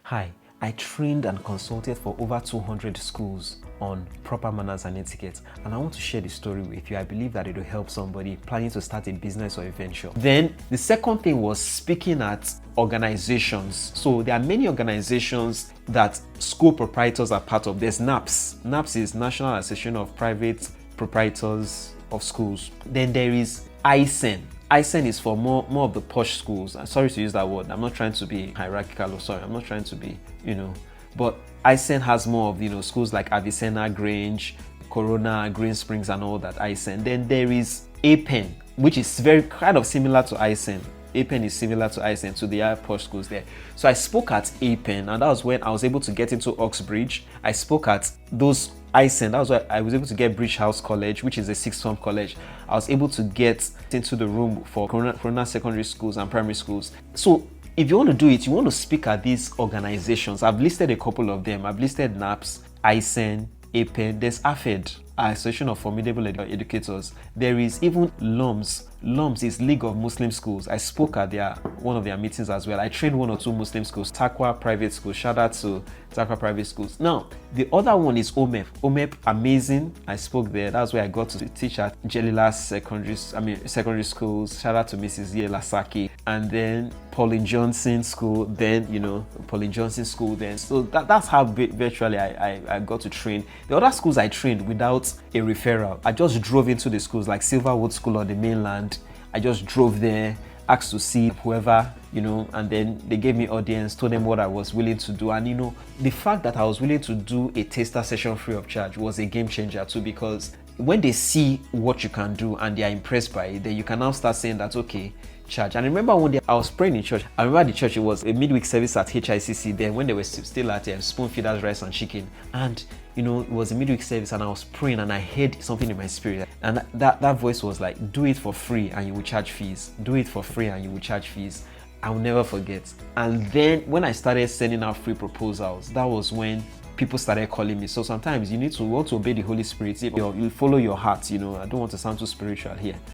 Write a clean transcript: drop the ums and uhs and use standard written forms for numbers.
Hi, I trained and consulted for over 200 schools on proper manners and etiquette, and I want to share the story with you. I believe that it will help somebody planning to start a business or a venture. Then the second thing was speaking at organizations. So there are many organizations that school proprietors are part of. There's NAPS. NAPS is National Association of Private Proprietors of Schools. Then there is ISEN. ISEN is for more of the posh schools. I'm sorry to use that word. I'm not trying to be hierarchical, or sorry, I'm not trying to be, but ISEN has more of, schools like Avicenna, Grange, Corona, Green Springs and all that, ISEN. Then there is APEN, which is very kind of similar to ISEN. APEN is similar to ISEN, so they are posh schools there. So I spoke at APEN, and that was when I was able to get into Oxbridge. I spoke at those ISEN, that was why I was able to get Bridge House College, which is a sixth form college. I was able to get into the room for Corona secondary schools and primary schools. So if you want to do it, you want to speak at these organizations. I've listed a couple of them. I've listed NAPS, ISEN, APEN, there's AFED, Association of Formidable Educators. There is even LUMS. LUMS is League of Muslim Schools. I spoke at one of their meetings as well. I trained one or two Muslim schools. Taqwa Private School. Shout out to Taqwa Private Schools. Now, the other one is OMEP. OMEP, amazing. I spoke there. That's where I got to teach at Jelila's secondary schools. Shout out to Mrs. Yela Saki. And then Pauline Johnson School. Then, Pauline Johnson School then. So that's how virtually I got to train. The other schools I trained without a referral. I just drove into the schools like Silverwood School on the mainland. I just drove there, asked to see whoever, and then they gave me audience, told them what I was willing to do. And the fact that I was willing to do a taster session free of charge was a game changer too, because when they see what you can do and they are impressed by it, then you can now start saying that, okay, charge. And I remember one day I was praying in church. I remember the church, it was a midweek service at HICC then when they were still at Spoon Feeders Rice and Chicken. And it was a midweek service and I was praying and I heard something in my spirit. And that voice was like, do it for free and you will charge fees. Do it for free and you will charge fees. I'll never forget. And then when I started sending out free proposals, that was when people started calling me. So sometimes you want to obey the Holy Spirit. You follow your heart, I don't want to sound too spiritual here.